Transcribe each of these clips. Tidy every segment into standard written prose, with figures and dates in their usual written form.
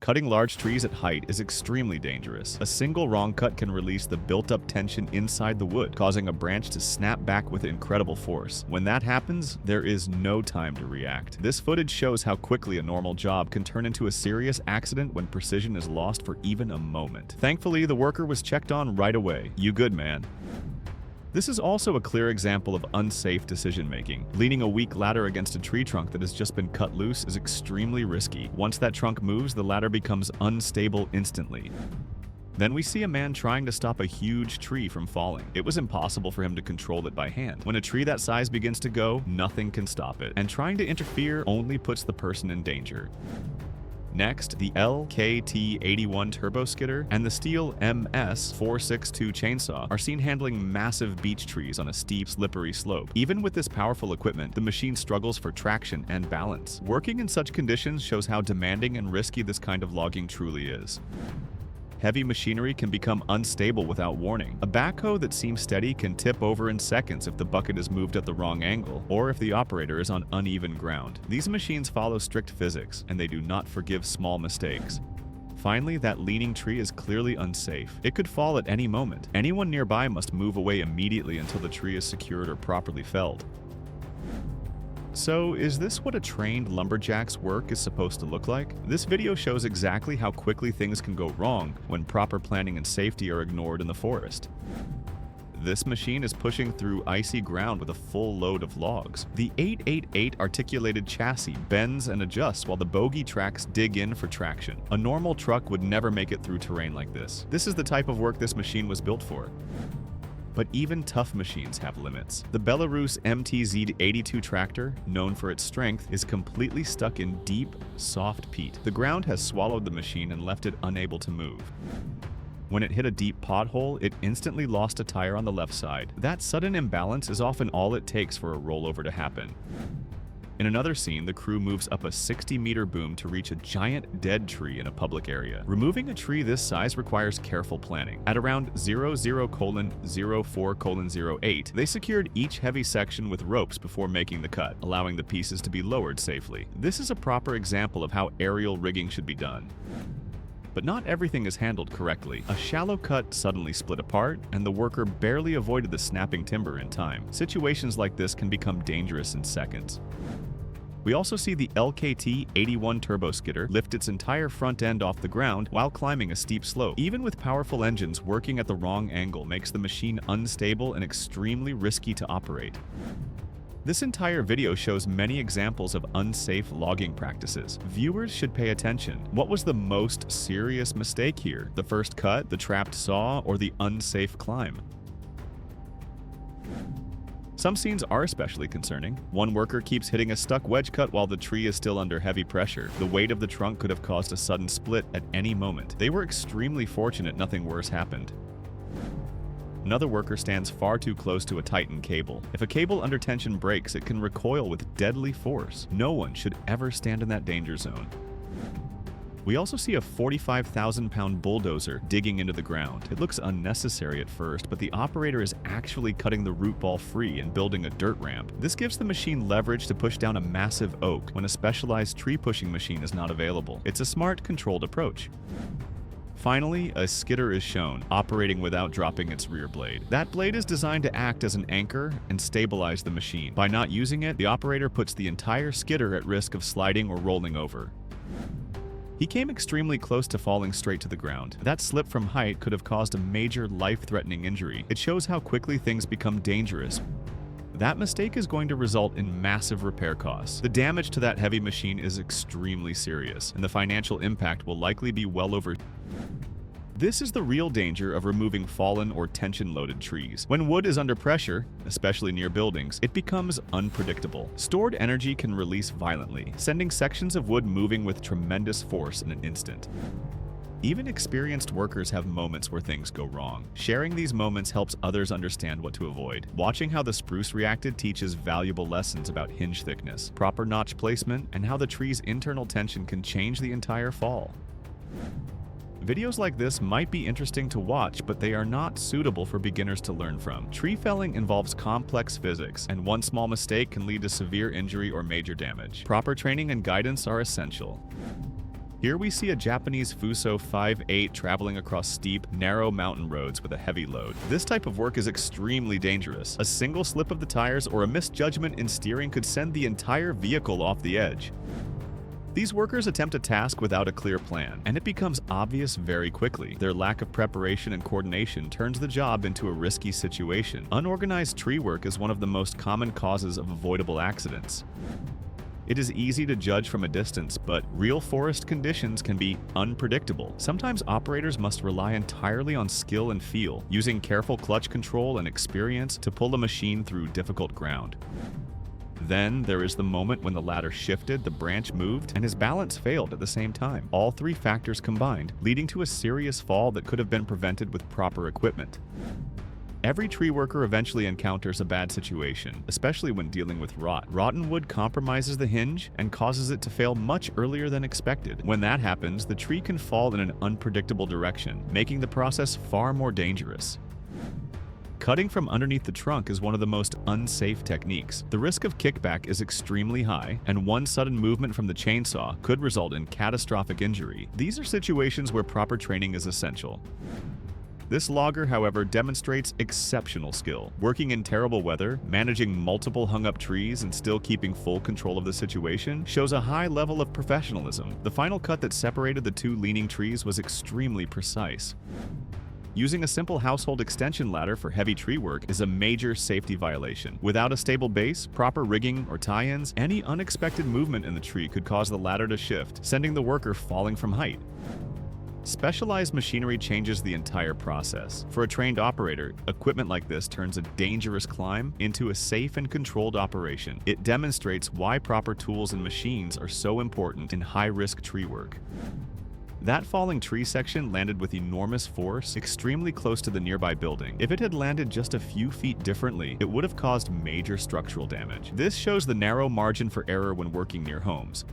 Cutting large trees at height is extremely dangerous. A single wrong cut can release the built-up tension inside the wood, causing a branch to snap back with incredible force. When that happens, there is no time to react. This footage shows how quickly a normal job can turn into a serious accident when precision is lost for even a moment. Thankfully, the worker was checked on right away. "You good, man?" This is also a clear example of unsafe decision-making. Leaning a weak ladder against a tree trunk that has just been cut loose is extremely risky. Once that trunk moves, the ladder becomes unstable instantly. Then we see a man trying to stop a huge tree from falling. It was impossible for him to control it by hand. When a tree that size begins to go, nothing can stop it, and trying to interfere only puts the person in danger. Next, the LKT-81 turbo skidder and the steel MS-462 chainsaw are seen handling massive beech trees on a steep, slippery slope. Even with this powerful equipment, the machine struggles for traction and balance. Working in such conditions shows how demanding and risky this kind of logging truly is. Heavy machinery can become unstable without warning. A backhoe that seems steady can tip over in seconds if the bucket is moved at the wrong angle, or if the operator is on uneven ground. These machines follow strict physics, and they do not forgive small mistakes. Finally, that leaning tree is clearly unsafe. It could fall at any moment. Anyone nearby must move away immediately until the tree is secured or properly felled. So, is this what a trained lumberjack's work is supposed to look like? This video shows exactly how quickly things can go wrong when proper planning and safety are ignored in the forest. This machine is pushing through icy ground with a full load of logs. The 888 articulated chassis bends and adjusts while the bogie tracks dig in for traction. A normal truck would never make it through terrain like this. This is the type of work this machine was built for. But even tough machines have limits. The Belarus MTZ-82 tractor, known for its strength, is completely stuck in deep, soft peat. The ground has swallowed the machine and left it unable to move. When it hit a deep pothole, it instantly lost a tire on the left side. That sudden imbalance is often all it takes for a rollover to happen. In another scene, the crew moves up a 60-meter boom to reach a giant dead tree in a public area. Removing a tree this size requires careful planning. At around 00:04:08, they secured each heavy section with ropes before making the cut, allowing the pieces to be lowered safely. This is a proper example of how aerial rigging should be done. But not everything is handled correctly. A shallow cut suddenly split apart, and the worker barely avoided the snapping timber in time. Situations like this can become dangerous in seconds. We also see the LKT-81 turbo skidder lift its entire front end off the ground while climbing a steep slope. Even with powerful engines, working at the wrong angle makes the machine unstable and extremely risky to operate. This entire video shows many examples of unsafe logging practices. Viewers should pay attention. What was the most serious mistake here? The first cut, the trapped saw, or the unsafe climb? Some scenes are especially concerning. One worker keeps hitting a stuck wedge cut while the tree is still under heavy pressure. The weight of the trunk could have caused a sudden split at any moment. They were extremely fortunate nothing worse happened. Another worker stands far too close to a tightened cable. If a cable under tension breaks, it can recoil with deadly force. No one should ever stand in that danger zone. We also see a 45,000-pound bulldozer digging into the ground. It looks unnecessary at first, but the operator is actually cutting the root ball free and building a dirt ramp. This gives the machine leverage to push down a massive oak when a specialized tree-pushing machine is not available. It's a smart, controlled approach. Finally, a skidder is shown, operating without dropping its rear blade. That blade is designed to act as an anchor and stabilize the machine. By not using it, the operator puts the entire skidder at risk of sliding or rolling over. He came extremely close to falling straight to the ground. That slip from height could have caused a major life-threatening injury. It shows how quickly things become dangerous. That mistake is going to result in massive repair costs. The damage to that heavy machine is extremely serious, and the financial impact will likely be well over. This is the real danger of removing fallen or tension-loaded trees. When wood is under pressure, especially near buildings, it becomes unpredictable. Stored energy can release violently, sending sections of wood moving with tremendous force in an instant. Even experienced workers have moments where things go wrong. Sharing these moments helps others understand what to avoid. Watching how the spruce reacted teaches valuable lessons about hinge thickness, proper notch placement, and how the tree's internal tension can change the entire fall. Videos like this might be interesting to watch, but they are not suitable for beginners to learn from. Tree felling involves complex physics, and one small mistake can lead to severe injury or major damage. Proper training and guidance are essential. Here we see a Japanese Fuso 5.8 traveling across steep, narrow mountain roads with a heavy load. This type of work is extremely dangerous. A single slip of the tires or a misjudgment in steering could send the entire vehicle off the edge. These workers attempt a task without a clear plan, and it becomes obvious very quickly. Their lack of preparation and coordination turns the job into a risky situation. Unorganized tree work is one of the most common causes of avoidable accidents. It is easy to judge from a distance, but real forest conditions can be unpredictable. Sometimes operators must rely entirely on skill and feel, using careful clutch control and experience to pull a machine through difficult ground. Then there is the moment when the ladder shifted, the branch moved, and his balance failed at the same time. All three factors combined, leading to a serious fall that could have been prevented with proper equipment. Every tree worker eventually encounters a bad situation, especially when dealing with rot. Rotten wood compromises the hinge and causes it to fail much earlier than expected. When that happens, the tree can fall in an unpredictable direction, making the process far more dangerous. Cutting from underneath the trunk is one of the most unsafe techniques. The risk of kickback is extremely high, and one sudden movement from the chainsaw could result in catastrophic injury. These are situations where proper training is essential. This logger, however, demonstrates exceptional skill. Working in terrible weather, managing multiple hung-up trees, and still keeping full control of the situation shows a high level of professionalism. The final cut that separated the two leaning trees was extremely precise. Using a simple household extension ladder for heavy tree work is a major safety violation. Without a stable base, proper rigging, or tie-ins, any unexpected movement in the tree could cause the ladder to shift, sending the worker falling from height. Specialized machinery changes the entire process. For a trained operator, equipment like this turns a dangerous climb into a safe and controlled operation. It demonstrates why proper tools and machines are so important in high-risk tree work. That falling tree section landed with enormous force, extremely close to the nearby building. If it had landed just a few feet differently, it would have caused major structural damage. This shows the narrow margin for error when working near homes.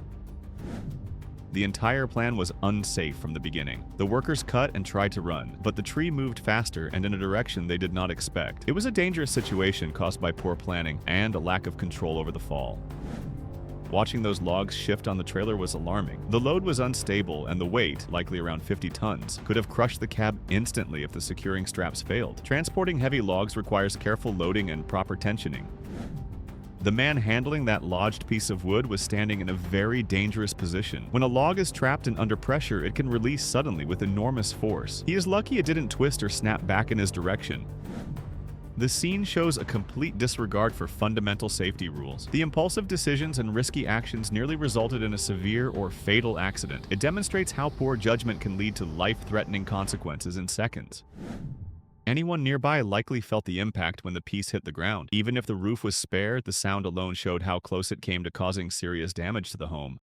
The entire plan was unsafe from the beginning. The workers cut and tried to run, but the tree moved faster and in a direction they did not expect. It was a dangerous situation caused by poor planning and a lack of control over the fall. Watching those logs shift on the trailer was alarming. The load was unstable, and the weight, likely around 50 tons, could have crushed the cab instantly if the securing straps failed. Transporting heavy logs requires careful loading and proper tensioning. The man handling that lodged piece of wood was standing in a very dangerous position. When a log is trapped and under pressure, it can release suddenly with enormous force. He is lucky it didn't twist or snap back in his direction. The scene shows a complete disregard for fundamental safety rules. The impulsive decisions and risky actions nearly resulted in a severe or fatal accident. It demonstrates how poor judgment can lead to life-threatening consequences in seconds. Anyone nearby likely felt the impact when the piece hit the ground. Even if the roof was spare, the sound alone showed how close it came to causing serious damage to the home.